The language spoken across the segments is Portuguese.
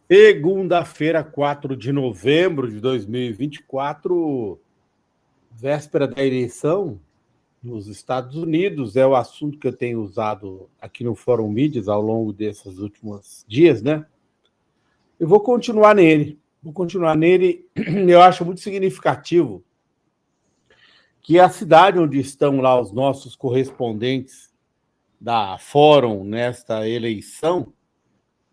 Segunda-feira, 4 de novembro de 2024, véspera da eleição nos Estados Unidos, é o assunto que eu tenho usado aqui no Fórum Mídias ao longo desses últimos dias, né? Eu vou continuar nele. Eu acho muito significativo que a cidade onde estão lá os nossos correspondentes da Fórum nesta eleição,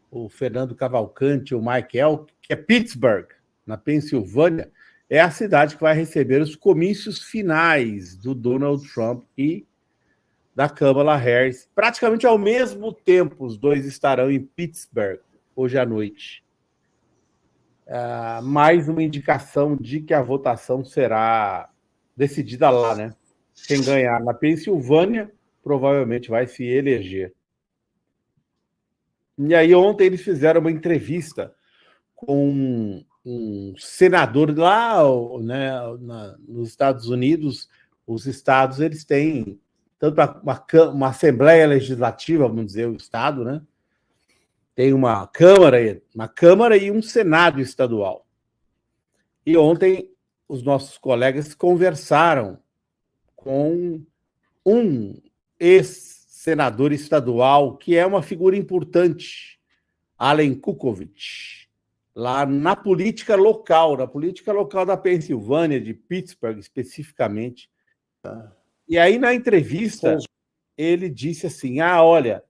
o Fernando Cavalcante e o Mike Elk, que é Pittsburgh, na Pensilvânia, é a cidade que vai receber os comícios finais do Donald Trump e da Kamala Harris. Praticamente ao mesmo tempo, os dois estarão em Pittsburgh, hoje à noite. Mais uma indicação de que a votação será decidida lá, né? Quem ganhar na Pensilvânia provavelmente vai se eleger. E aí ontem eles fizeram uma entrevista com um senador lá, né, nos Estados Unidos. Os estados eles têm tanto uma Assembleia Legislativa, vamos dizer, o estado, né? Tem uma Câmara e um Senado estadual. E ontem os nossos colegas conversaram com um ex-senador estadual que é uma figura importante, Alan Kukovich, lá na política local da Pensilvânia, de Pittsburgh especificamente. E aí, na entrevista, ele disse assim, olha,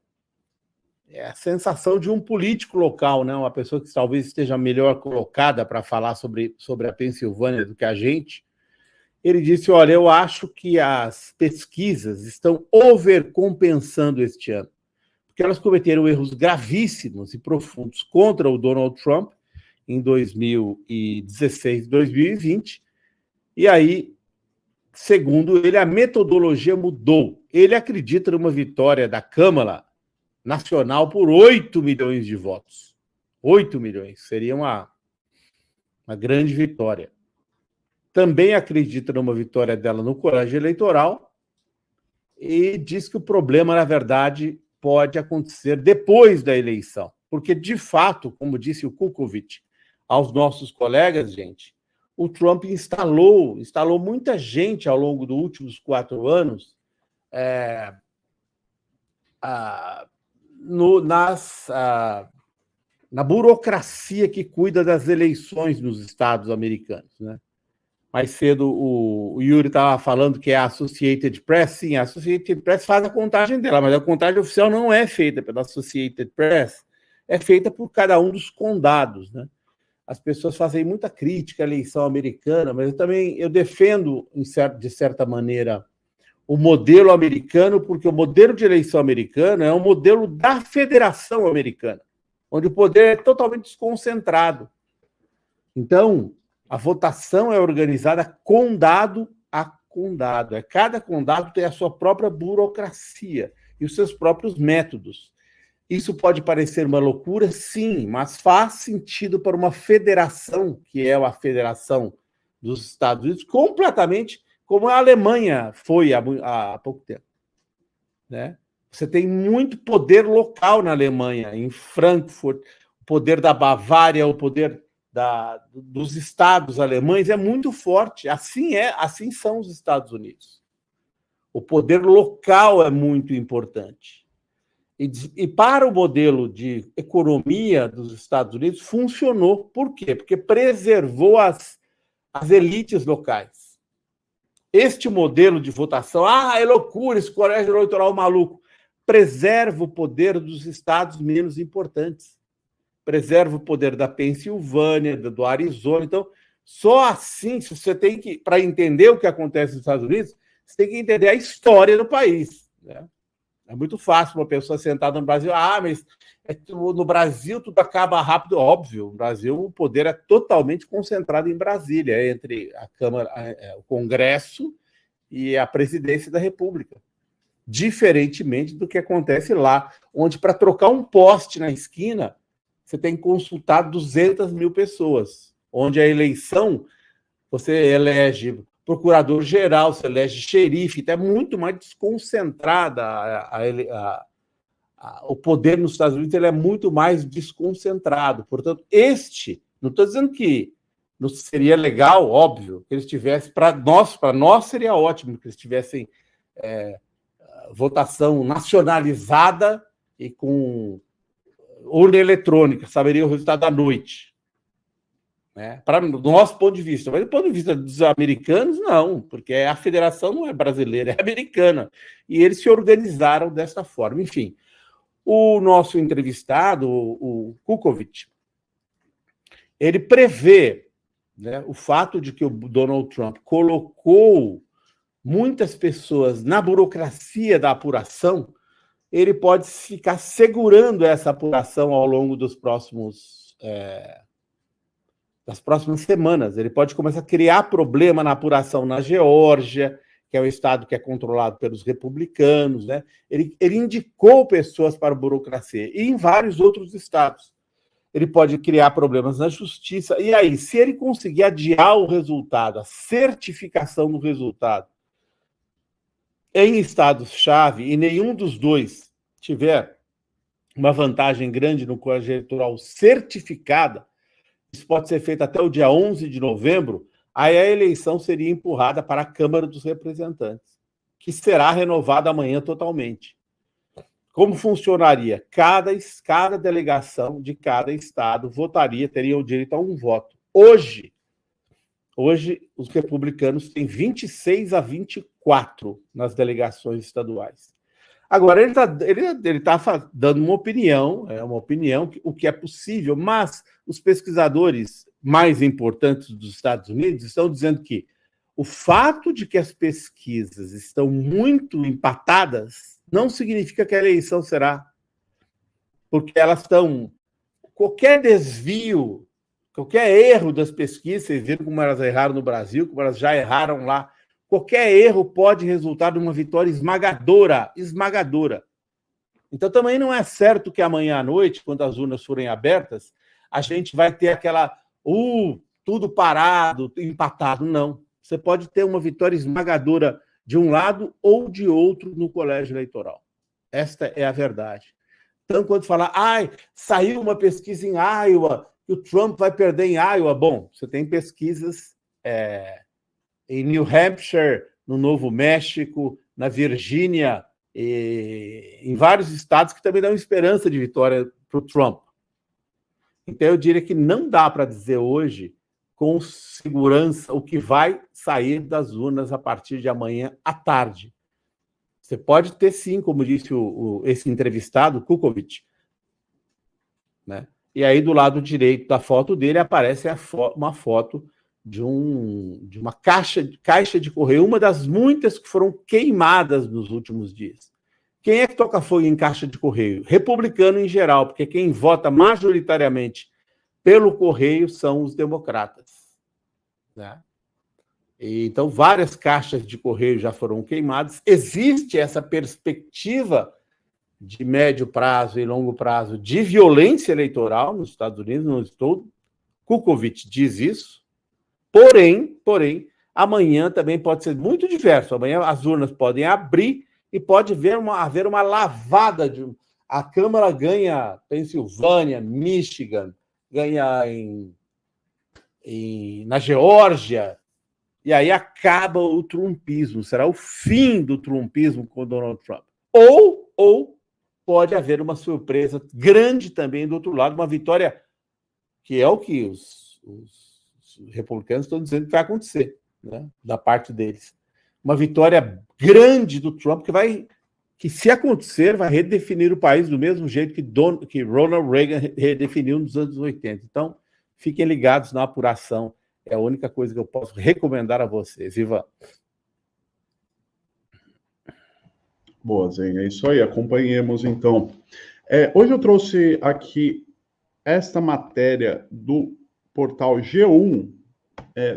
é a sensação de um político local, né? Uma pessoa que talvez esteja melhor colocada para falar sobre a Pensilvânia do que a gente. Ele disse, olha, eu acho que as pesquisas estão overcompensando este ano, porque elas cometeram erros gravíssimos e profundos contra o Donald Trump em 2016, 2020, e aí, segundo ele, a metodologia mudou. Ele acredita numa vitória da Câmara Nacional por 8 milhões de votos. 8 milhões, seria uma grande vitória. Também acredita numa vitória dela no colégio eleitoral e diz que o problema, na verdade, pode acontecer depois da eleição. Porque, de fato, como disse o Kukovich aos nossos colegas, gente, o Trump instalou muita gente ao longo dos últimos 4 anos na burocracia que cuida das eleições nos Estados americanos, né? Mais cedo o Yuri estava falando que é a Associated Press. Sim, a Associated Press faz a contagem dela, mas a contagem oficial não é feita pela Associated Press, é feita por cada um dos condados, né? As pessoas fazem muita crítica à eleição americana, mas eu defendo, de certa maneira, o modelo americano, porque o modelo de eleição americano é um modelo da Federação Americana, onde o poder é totalmente desconcentrado. Então, a votação é organizada condado a condado. Cada condado tem a sua própria burocracia e os seus próprios métodos. Isso pode parecer uma loucura, sim, mas faz sentido para uma federação, que é a Federação dos Estados Unidos, completamente como a Alemanha foi há pouco tempo, né? Você tem muito poder local na Alemanha, em Frankfurt, o poder da Bavária, o poder dos estados alemães é muito forte. Assim são os Estados Unidos. O poder local é muito importante. E para o modelo de economia dos Estados Unidos, funcionou. Por quê? Porque preservou as elites locais. Este modelo de votação, é loucura, esse colégio eleitoral maluco, preserva o poder dos estados menos importantes. Preserva o poder da Pensilvânia, do Arizona. Então, só assim, se você tem que, para entender o que acontece nos Estados Unidos, você tem que entender a história do país, né? É muito fácil uma pessoa sentada no Brasil, mas no Brasil tudo acaba rápido. Óbvio, no Brasil o poder é totalmente concentrado em Brasília, entre a Câmara, o Congresso e a Presidência da República. Diferentemente do que acontece lá, onde para trocar um poste na esquina, você tem que consultar 200 mil pessoas, onde a eleição, você elege procurador-geral, você elege xerife, então é muito mais desconcentrada o poder nos Estados Unidos ele é muito mais desconcentrado. Portanto, não estou dizendo que não seria legal, óbvio, que eles tivessem, para nós seria ótimo que eles tivessem votação nacionalizada e com urna eletrônica, saberia o resultado à noite. Né? Para o nosso ponto de vista. Mas do ponto de vista dos americanos, não, porque a federação não é brasileira, é americana. E eles se organizaram dessa forma. Enfim, o nosso entrevistado, o Kukovic, ele prevê, né, o fato de que o Donald Trump colocou muitas pessoas na burocracia da apuração, ele pode ficar segurando essa apuração ao longo das próximas semanas. Ele pode começar a criar problema na apuração na Geórgia, que é um estado que é controlado pelos republicanos, né? Ele indicou pessoas para a burocracia, e em vários outros estados. Ele pode criar problemas na justiça, e aí, se ele conseguir adiar o resultado, a certificação do resultado, em estados-chave, e nenhum dos dois tiver uma vantagem grande no colégio eleitoral certificada, isso pode ser feito até o dia 11 de novembro, aí a eleição seria empurrada para a Câmara dos Representantes, que será renovada amanhã totalmente. Como funcionaria? Cada delegação de cada estado votaria, teria o direito a um voto. Hoje, os republicanos têm 26-24 nas delegações estaduais. Agora, ele está dando uma opinião, o que é possível, mas os pesquisadores mais importantes dos Estados Unidos estão dizendo que o fato de que as pesquisas estão muito empatadas não significa que a eleição será, porque elas estão... Qualquer desvio, qualquer erro das pesquisas, vocês viram como elas erraram no Brasil, como elas já erraram lá, qualquer erro pode resultar numa vitória esmagadora. Então, também não é certo que amanhã à noite, quando as urnas forem abertas, a gente vai ter aquela... tudo parado, empatado. Não. Você pode ter uma vitória esmagadora de um lado ou de outro no colégio eleitoral. Esta é a verdade. Então, quando falar, saiu uma pesquisa em Iowa, que o Trump vai perder em Iowa. Bom, você tem pesquisas em New Hampshire, no Novo México, na Virgínia, em vários estados que também dão esperança de vitória para o Trump. Então, eu diria que não dá para dizer hoje, com segurança, o que vai sair das urnas a partir de amanhã à tarde. Você pode ter, sim, como disse esse entrevistado, Kukovic, né? E aí, do lado direito da foto dele, aparece uma foto de uma caixa de correio, uma das muitas que foram queimadas nos últimos dias. Quem é que toca fogo em caixa de correio? Republicano em geral, porque quem vota majoritariamente pelo correio são os democratas. Né? Então, várias caixas de correio já foram queimadas. Existe essa perspectiva de médio prazo e longo prazo de violência eleitoral nos Estados Unidos, não estou... Kukovic diz isso. Porém, amanhã também pode ser muito diverso. Amanhã as urnas podem abrir e pode haver uma lavada a Câmara ganha Pensilvânia, Michigan, ganha na Geórgia, e aí acaba o trumpismo. Será o fim do trumpismo com Donald Trump. Ou pode haver uma surpresa grande também do outro lado, uma vitória que é o que os republicanos estão dizendo que vai acontecer, né, da parte deles. Uma vitória grande do Trump que, se acontecer, vai redefinir o país do mesmo jeito que Ronald Reagan redefiniu nos anos 80. Então, fiquem ligados na apuração. É a única coisa que eu posso recomendar a vocês. Ivan. Boa, Zen. É isso aí. Acompanhemos, então. Hoje eu trouxe aqui esta matéria do portal G1,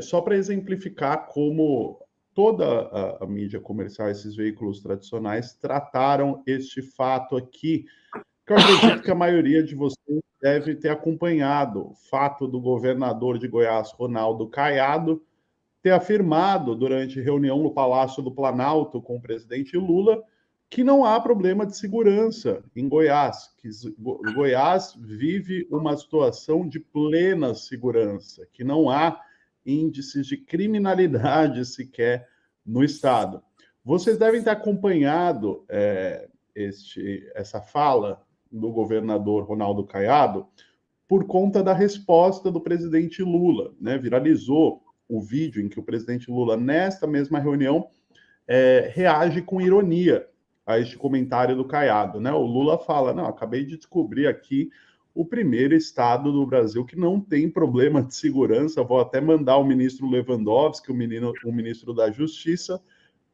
só para exemplificar como toda a mídia comercial, esses veículos tradicionais, trataram este fato aqui, que eu acredito que a maioria de vocês deve ter acompanhado. O fato do governador de Goiás, Ronaldo Caiado, ter afirmado durante reunião no Palácio do Planalto com o presidente Lula que não há problema de segurança em Goiás, que Goiás vive uma situação de plena segurança, que não há índices de criminalidade sequer no estado. Vocês devem ter acompanhado essa fala do governador Ronaldo Caiado por conta da resposta do presidente Lula, né? Viralizou o vídeo em que o presidente Lula, nesta mesma reunião, reage com ironia a este comentário do Caiado, né? O Lula fala, não, acabei de descobrir aqui o primeiro estado do Brasil que não tem problema de segurança, vou até mandar o ministro Lewandowski, o ministro da Justiça,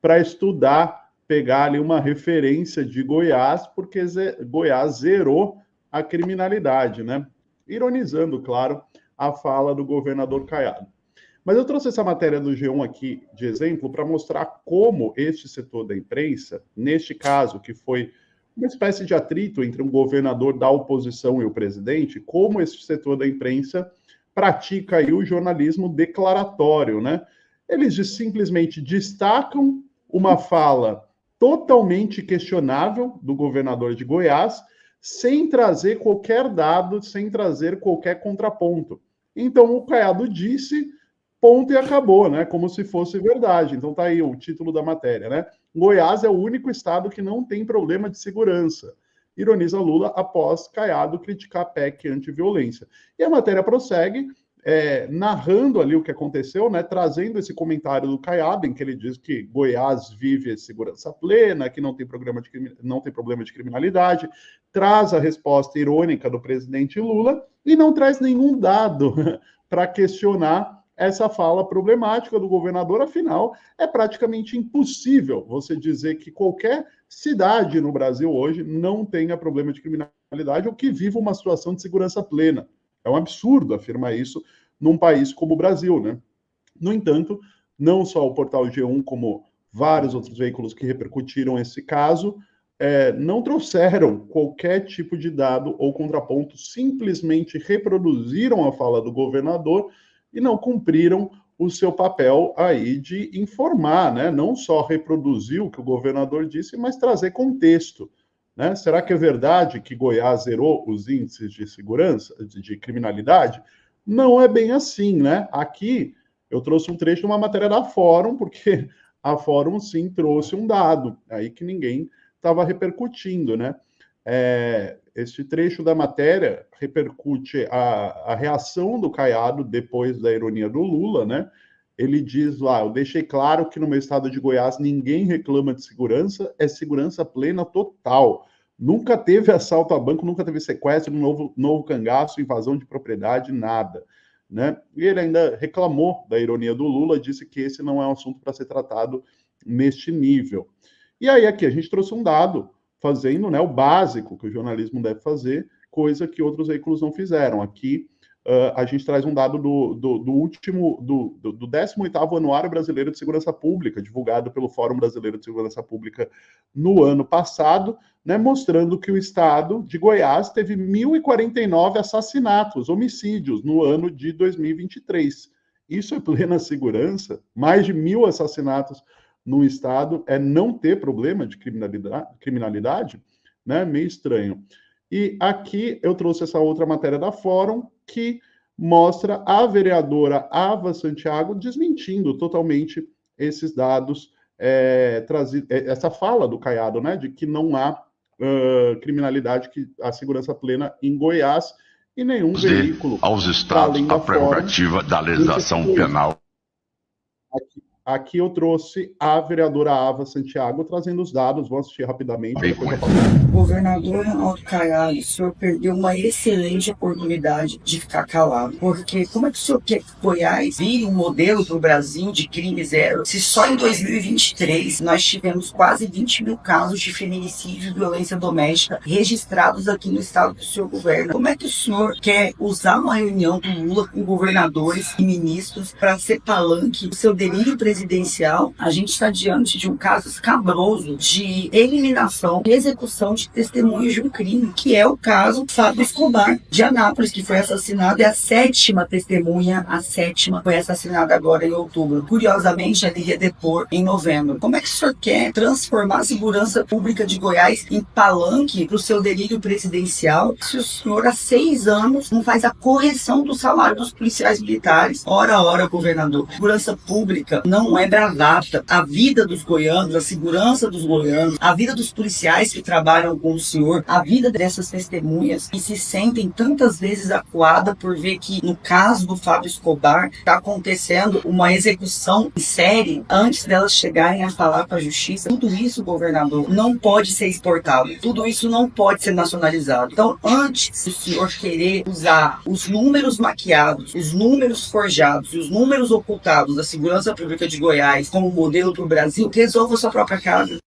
para estudar, pegar ali uma referência de Goiás, porque Goiás zerou a criminalidade, né? Ironizando, claro, a fala do governador Caiado. Mas eu trouxe essa matéria do G1 aqui de exemplo para mostrar como este setor da imprensa, neste caso, que foi uma espécie de atrito entre um governador da oposição e o presidente, como esse setor da imprensa pratica aí o jornalismo declaratório, né? Eles simplesmente destacam uma fala totalmente questionável do governador de Goiás, sem trazer qualquer dado, sem trazer qualquer contraponto. Então, o Caiado disse, ponto e acabou, né? Como se fosse verdade. Então, tá aí o título da matéria, né? Goiás é o único estado que não tem problema de segurança. Ironiza Lula após Caiado criticar a PEC antiviolência. E a matéria prossegue, narrando ali o que aconteceu, né? Trazendo esse comentário do Caiado, em que ele diz que Goiás vive segurança plena, que não tem problema de criminalidade, traz a resposta irônica do presidente Lula e não traz nenhum dado para questionar essa fala problemática do governador. Afinal, é praticamente impossível você dizer que qualquer cidade no Brasil hoje não tenha problema de criminalidade ou que viva uma situação de segurança plena. É um absurdo afirmar isso num país como o Brasil, né? No entanto, não só o portal G1, como vários outros veículos que repercutiram esse caso, não trouxeram qualquer tipo de dado ou contraponto, simplesmente reproduziram a fala do governador e não cumpriram o seu papel aí de informar, né? Não só reproduzir o que o governador disse, mas trazer contexto, né? Será que é verdade que Goiás zerou os índices de segurança, de criminalidade? Não é bem assim, né? Aqui eu trouxe um trecho de uma matéria da Fórum, porque a Fórum sim trouxe um dado aí que ninguém estava repercutindo, né? Este trecho da matéria repercute a reação do Caiado depois da ironia do Lula, né? Ele diz lá, eu deixei claro que no meu estado de Goiás ninguém reclama de segurança, é segurança plena total. Nunca teve assalto a banco, nunca teve sequestro, novo cangaço, invasão de propriedade, nada, né? E ele ainda reclamou da ironia do Lula, disse que esse não é um assunto para ser tratado neste nível. E aí aqui a gente trouxe um dado, fazendo, né, o básico que o jornalismo deve fazer, coisa que outros veículos não fizeram. Aqui a gente traz um dado do 18º Anuário Brasileiro de Segurança Pública, divulgado pelo Fórum Brasileiro de Segurança Pública no ano passado, né, mostrando que o estado de Goiás teve 1.049 assassinatos, homicídios, no ano de 2023. Isso é plena segurança? Mais de 1.000 assassinatos no estado não ter problema de criminalidade, né? Meio estranho. E aqui eu trouxe essa outra matéria da Fórum, que mostra a vereadora Ava Santiago desmentindo totalmente esses dados, essa fala do Caiado, né? De que não há criminalidade, que a segurança plena em Goiás, e nenhum veículo aos estados a prerrogativa da legislação penal. Aqui eu trouxe a vereadora Ava Santiago trazendo os dados, vou assistir rapidamente. Governador Ronaldo Caiado, o senhor perdeu uma excelente oportunidade de ficar calado, porque como é que o senhor quer que Goiás vire um modelo para o Brasil de crime zero, se só em 2023 nós tivemos quase 20 mil casos de feminicídio e violência doméstica registrados aqui no estado que o senhor governa? Como é que o senhor quer usar uma reunião do Lula com governadores e ministros para ser palanque do seu delírio presidencial presidencial, a gente está diante de um caso escabroso de eliminação e execução de testemunhas de um crime, que é o caso Fábio Escobar, de Anápolis, que foi assassinado, e a sétima testemunha, foi assassinada agora em outubro. Curiosamente, ele ia depor em novembro. Como é que o senhor quer transformar a segurança pública de Goiás em palanque para o seu delírio presidencial, se o senhor há 6 anos não faz a correção do salário dos policiais militares? Ora, governador, segurança pública não é bravata. A vida dos goianos, a segurança dos goianos, a vida dos policiais que trabalham com o senhor, a vida dessas testemunhas que se sentem tantas vezes acuadas por ver que, no caso do Fábio Escobar, está acontecendo uma execução em série antes delas chegarem a falar com a justiça. Tudo isso, governador, não pode ser exportado. Tudo isso não pode ser nacionalizado. Então, antes do senhor querer usar os números maquiados, os números forjados e os números ocultados da segurança pública de Goiás como modelo para o Brasil, resolva sua própria casa.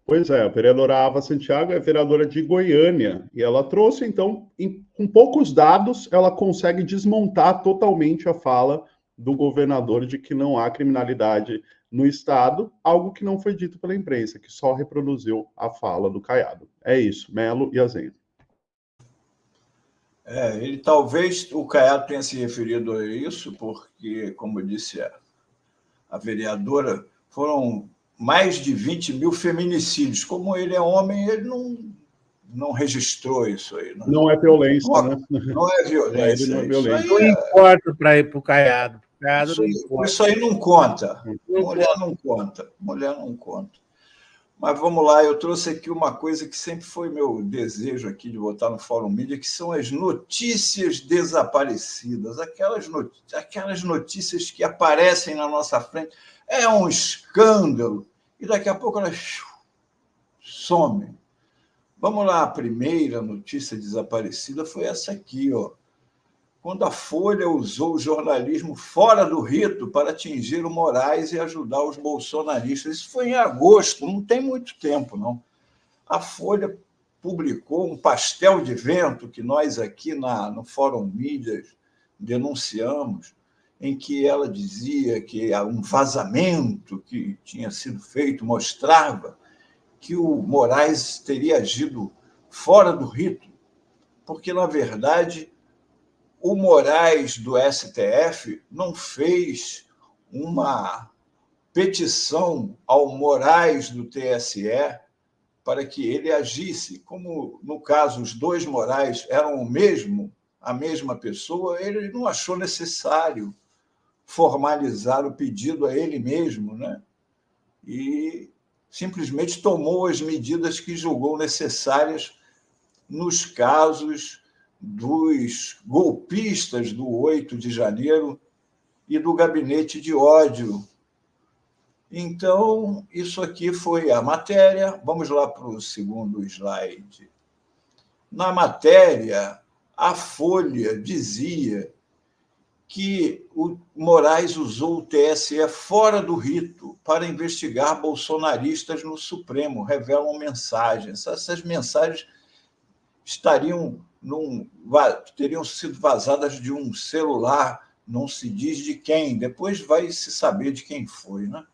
Pois é, a vereadora Ava Santiago é vereadora de Goiânia, e ela trouxe, então, com poucos dados, ela consegue desmontar totalmente a fala do governador de que não há criminalidade no estado, algo que não foi dito pela imprensa, que só reproduziu a fala do Caiado. É isso, Melo e Azeno. Ele talvez, o Caiado tenha se referido a isso, porque, como disse a vereadora, foram mais de 20 mil feminicídios. Como ele é homem, ele não registrou isso aí. Não é violência, né? Não é violência. Ele não é violência. Não importa para ir para o Caiado. Isso aí não conta. Mulher não conta. Mas vamos lá, eu trouxe aqui uma coisa que sempre foi meu desejo aqui de botar no Fórum Mídia, que são as notícias desaparecidas, aquelas notícias que aparecem na nossa frente. É um escândalo, e daqui a pouco elas somem. Vamos lá, a primeira notícia desaparecida foi essa aqui, ó. Quando a Folha usou o jornalismo fora do rito para atingir o Moraes e ajudar os bolsonaristas. Isso foi em agosto, não tem muito tempo, não. A Folha publicou um pastel de vento que nós aqui no Fórum Mídias denunciamos, em que ela dizia que um vazamento que tinha sido feito mostrava que o Moraes teria agido fora do rito, porque, na verdade, o Moraes do STF não fez uma petição ao Moraes do TSE para que ele agisse. Como, no caso, os dois Moraes eram a mesma pessoa, ele não achou necessário formalizar o pedido a ele mesmo, né? E simplesmente tomou as medidas que julgou necessárias nos casos dos golpistas do 8 de janeiro e do gabinete de ódio. Então, isso aqui foi a matéria. Vamos lá para o segundo slide. Na matéria, a Folha dizia que o Moraes usou o TSE fora do rito para investigar bolsonaristas no Supremo, revelam mensagens. Essas mensagens teriam sido vazadas de um celular, não se diz de quem, depois vai se saber de quem foi, né?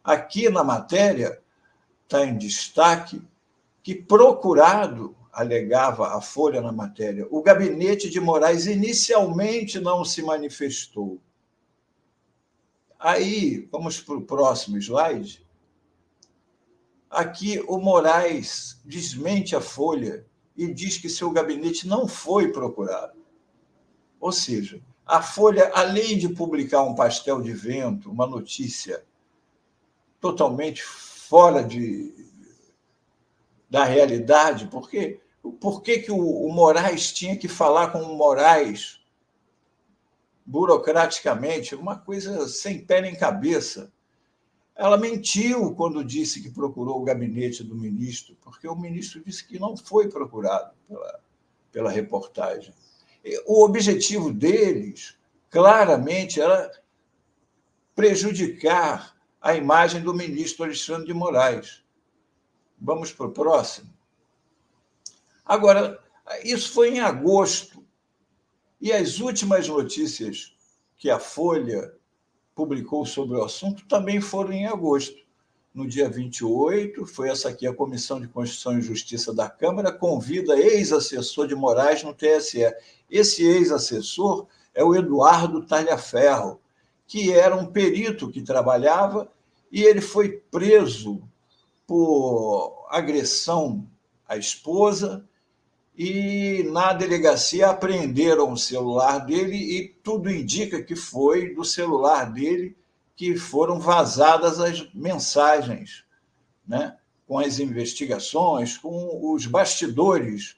Aqui na matéria está em destaque que procurado, alegava a Folha na matéria, o gabinete de Moraes inicialmente não se manifestou. Aí, vamos para o próximo slide. Aqui o Moraes desmente a Folha e diz que seu gabinete não foi procurado. Ou seja, a Folha, além de publicar um pastel de vento, uma notícia totalmente fora da realidade, por que o Moraes tinha que falar com o Moraes burocraticamente, uma coisa sem pé nem cabeça. Ela mentiu quando disse que procurou o gabinete do ministro, porque o ministro disse que não foi procurado pela reportagem. O objetivo deles, claramente, era prejudicar a imagem do ministro Alexandre de Moraes. Vamos para o próximo. Agora, isso foi em agosto, e as últimas notícias que a Folha publicou sobre o assunto também foram em agosto. No dia 28, foi essa aqui, a Comissão de Constituição e Justiça da Câmara convida ex-assessor de Moraes no TSE. Esse ex-assessor é o Eduardo Talhaferro, que era um perito que trabalhava, e ele foi preso por agressão à esposa, e na delegacia apreenderam o celular dele e tudo indica que foi do celular dele que foram vazadas as mensagens, né, com as investigações, com os bastidores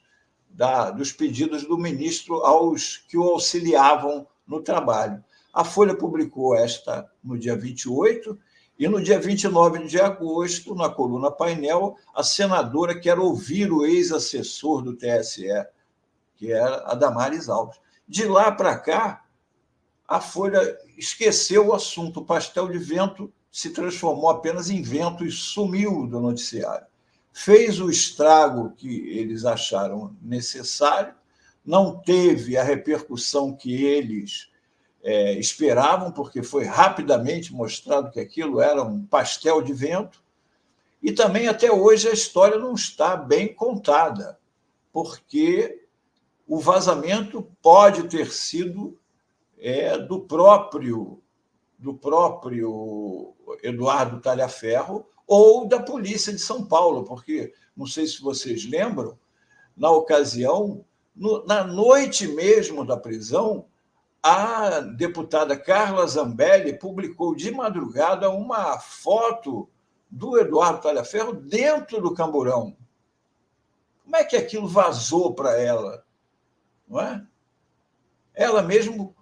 dos pedidos do ministro aos que o auxiliavam no trabalho. A Folha publicou esta no dia 28, e no dia 29 de agosto, na coluna Painel, a senadora quer ouvir o ex-assessor do TSE, que era a Damares Alves. De lá para cá, a Folha esqueceu o assunto. O pastel de vento se transformou apenas em vento e sumiu do noticiário. Fez o estrago que eles acharam necessário, não teve a repercussão que eles esperavam, porque foi rapidamente mostrado que aquilo era um pastel de vento, e também até hoje a história não está bem contada, porque o vazamento pode ter sido do próprio Eduardo Talhaferro ou da Polícia de São Paulo, porque, não sei se vocês lembram, na ocasião, na noite mesmo da prisão, a deputada Carla Zambelli publicou de madrugada uma foto do Eduardo Talhaferro dentro do camburão. Como é que aquilo vazou para ela? Não é? Ela mesmo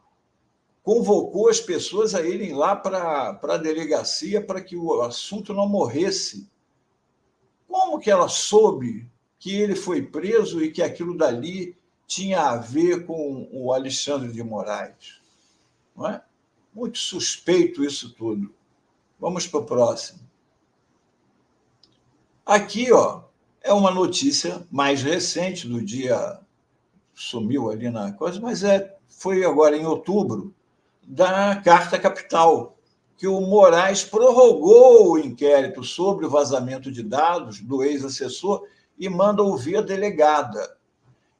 convocou as pessoas a irem lá para a delegacia para que o assunto não morresse. Como que ela soube que ele foi preso e que aquilo dali tinha a ver com o Alexandre de Moraes? Não é? Muito suspeito isso tudo. Vamos para o próximo. Aqui, é uma notícia mais recente do dia, sumiu ali na coisa, mas foi agora em outubro, da Carta Capital, que o Moraes prorrogou o inquérito sobre o vazamento de dados do ex-assessor e manda ouvir a delegada.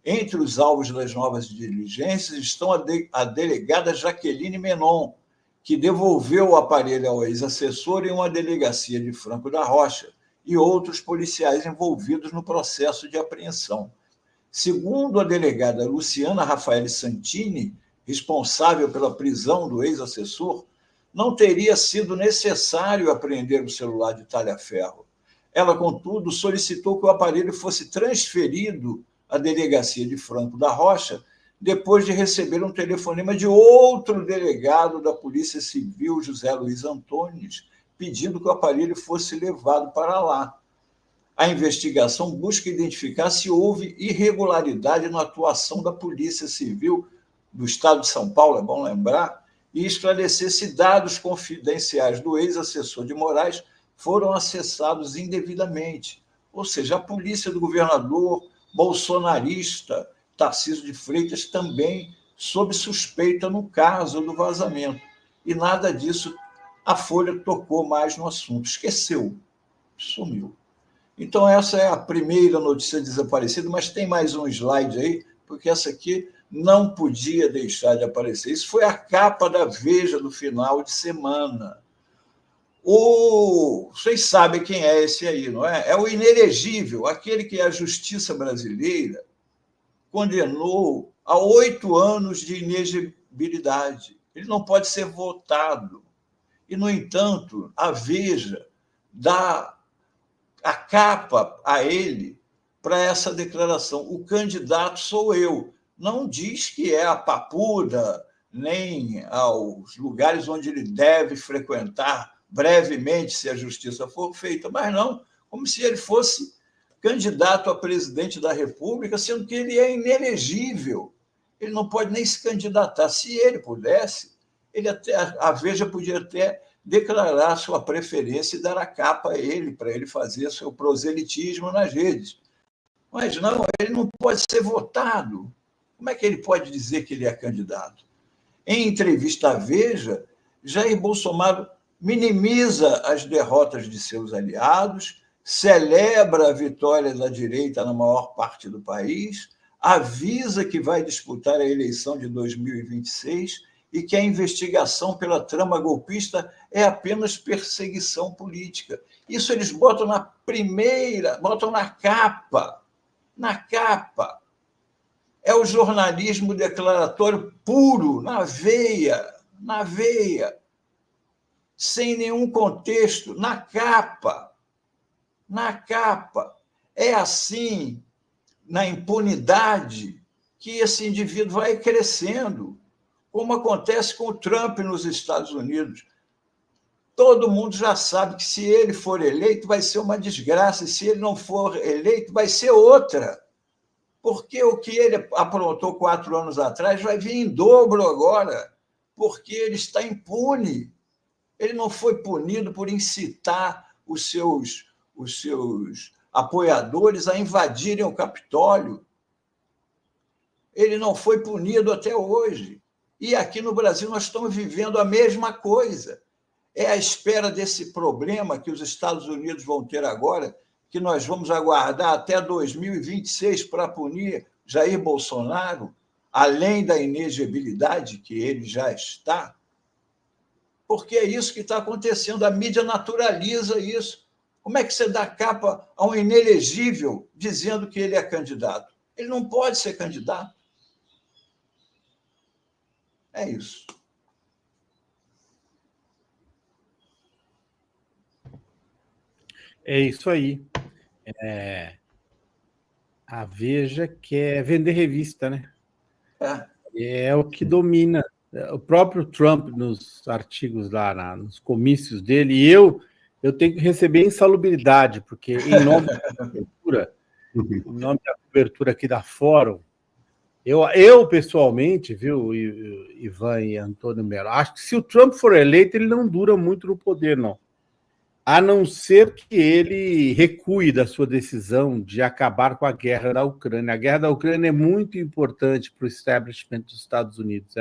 Entre os alvos das novas diligências estão a delegada Jaqueline Menon, que devolveu o aparelho ao ex-assessor em uma delegacia de Franco da Rocha, e outros policiais envolvidos no processo de apreensão. Segundo a delegada Luciana Rafael Santini, responsável pela prisão do ex-assessor, não teria sido necessário apreender o celular de Talhaferro. Ela, contudo, solicitou que o aparelho fosse transferido à delegacia de Franco da Rocha, depois de receber um telefonema de outro delegado da Polícia Civil, José Luiz Antônio, pedindo que o aparelho fosse levado para lá. A investigação busca identificar se houve irregularidade na atuação da Polícia Civil do Estado de São Paulo, é bom lembrar, e esclarecer se dados confidenciais do ex-assessor de Moraes foram acessados indevidamente. Ou seja, a polícia do governador bolsonarista Tarcísio de Freitas também sob suspeita no caso do vazamento. E nada disso a Folha tocou mais no assunto, esqueceu, sumiu. Então, essa é a primeira notícia desaparecida, mas tem mais um slide aí, porque essa aqui não podia deixar de aparecer. Isso foi a capa da Veja do final de semana. Vocês sabem quem é esse aí, não é? É o inelegível, aquele que a justiça brasileira condenou a 8 anos de inegibilidade. Ele não pode ser votado. E, no entanto, a Veja dá a capa a ele para essa declaração. O candidato sou eu. Não diz que é a Papuda, nem aos lugares onde ele deve frequentar brevemente, se a justiça for feita, mas não, como se ele fosse candidato a presidente da República, sendo que ele é inelegível. Ele não pode nem se candidatar. Se ele pudesse, a Veja podia até declarar sua preferência e dar a capa a ele, para ele fazer seu proselitismo nas redes. Mas não, ele não pode ser votado. Como é que ele pode dizer que ele é candidato? Em entrevista à Veja, Jair Bolsonaro minimiza as derrotas de seus aliados, celebra a vitória da direita na maior parte do país, avisa que vai disputar a eleição de 2026 e que a investigação pela trama golpista é apenas perseguição política. Isso eles botam na primeira, botam na capa. Na capa. É o jornalismo declaratório puro, na veia, sem nenhum contexto, na capa. É assim, na impunidade, que esse indivíduo vai crescendo, como acontece com o Trump nos Estados Unidos. Todo mundo já sabe que se ele for eleito vai ser uma desgraça, e se ele não for eleito vai ser outra. Porque o que ele aprontou 4 anos atrás vai vir em dobro agora, porque ele está impune. Ele não foi punido por incitar os seus apoiadores a invadirem o Capitólio. Ele não foi punido até hoje. E aqui no Brasil nós estamos vivendo a mesma coisa. É à espera desse problema que os Estados Unidos vão ter agora, que nós vamos aguardar até 2026 para punir Jair Bolsonaro, além da inegibilidade que ele já está. Porque é isso que está acontecendo, a mídia naturaliza isso. Como é que você dá capa a um inelegível dizendo que ele é candidato? Ele não pode ser candidato. É isso. É isso aí. A Veja quer vender revista, né? É o que domina. O próprio Trump, nos artigos lá, nos comícios dele, e eu tenho que receber insalubridade, porque em nome da cobertura aqui da Fórum, eu pessoalmente, viu, Ivan e Antônio Melo, acho que se o Trump for eleito, ele não dura muito no poder, não. A não ser que ele recue da sua decisão de acabar com a guerra da Ucrânia. A guerra da Ucrânia é muito importante para o establishment dos Estados Unidos.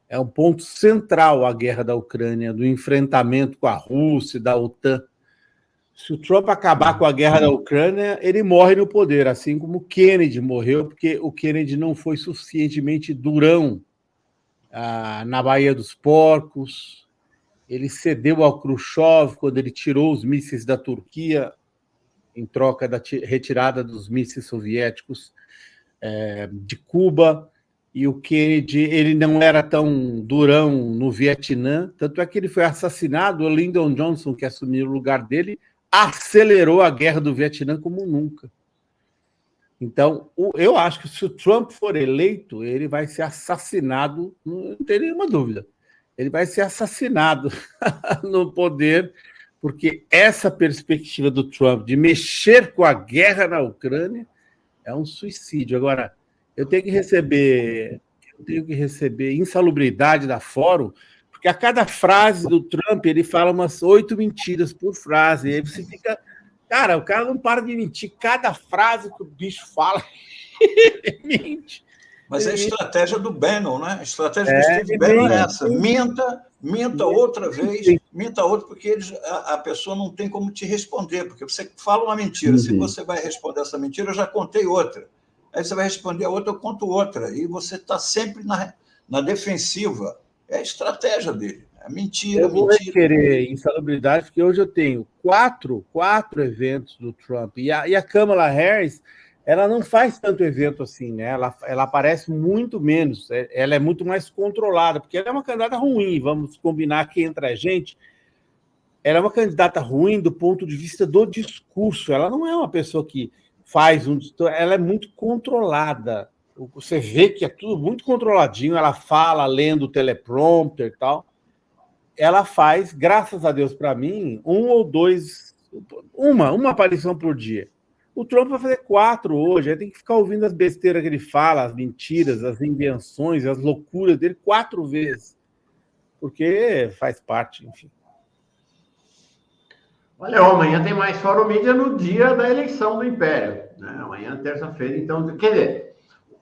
É um ponto central a guerra da Ucrânia, do enfrentamento com a Rússia, da OTAN. Se o Trump acabar com a guerra da Ucrânia, ele morre no poder, assim como o Kennedy morreu, porque o Kennedy não foi suficientemente durão na Baía dos Porcos. Ele cedeu ao Khrushchev quando ele tirou os mísseis da Turquia em troca da retirada dos mísseis soviéticos de Cuba. E o Kennedy, ele não era tão durão no Vietnã, tanto é que ele foi assassinado. O Lyndon Johnson, que assumiu o lugar dele, acelerou a guerra do Vietnã como nunca. Então, eu acho que se o Trump for eleito, ele vai ser assassinado, não tem nenhuma dúvida. Ele vai ser assassinado no poder, porque essa perspectiva do Trump de mexer com a guerra na Ucrânia é um suicídio. Agora, eu tenho que receber insalubridade da Fórum, porque a cada frase do Trump ele fala umas 8 mentiras por frase. E aí você fica... Cara, o cara não para de mentir. Cada frase que o bicho fala, ele mente. Mas é a estratégia do Bannon, né? A estratégia do Steve Bannon é essa. Minta outra vez, minta outra, porque a pessoa não tem como te responder, porque você fala uma mentira. Se você vai responder essa mentira, eu já contei outra. Aí você vai responder a outra, eu conto outra. E você está sempre na defensiva. É a estratégia dele. É mentira, eu vou querer insalubridade, porque hoje eu tenho quatro eventos do Trump. E a Kamala Harris, ela não faz tanto evento assim, né? Ela aparece muito menos. Ela é muito mais controlada, porque ela é uma candidata ruim. Vamos combinar aqui entre a gente. Ela é uma candidata ruim do ponto de vista do discurso. Ela não é uma pessoa que faz ela é muito controlada. Você vê que é tudo muito controladinho, ela fala lendo o teleprompter e tal. Ela faz, graças a Deus para mim, uma aparição por dia. O Trump vai fazer 4 hoje, aí tem que ficar ouvindo as besteiras que ele fala, as mentiras, as invenções, as loucuras dele 4 vezes. Porque faz parte, enfim. Olha, amanhã tem mais Fórum Mídia no dia da eleição do Império. Né? Amanhã, terça-feira, então... Quer dizer,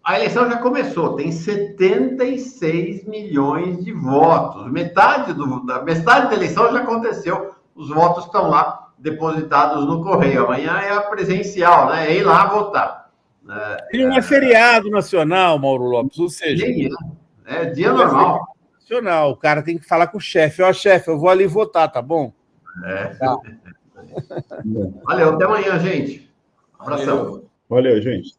A eleição já começou, tem 76 milhões de votos. Metade da eleição já aconteceu. Os votos estão lá depositados no correio. Amanhã é a presencial, né? É ir lá votar. E não é feriado nacional, Mauro Lopes, ou seja... É dia normal. Nacional. O cara tem que falar com o chefe. Ó, chefe, eu vou ali votar, tá bom? Tá. Valeu, até amanhã, gente. Abração. Valeu, gente.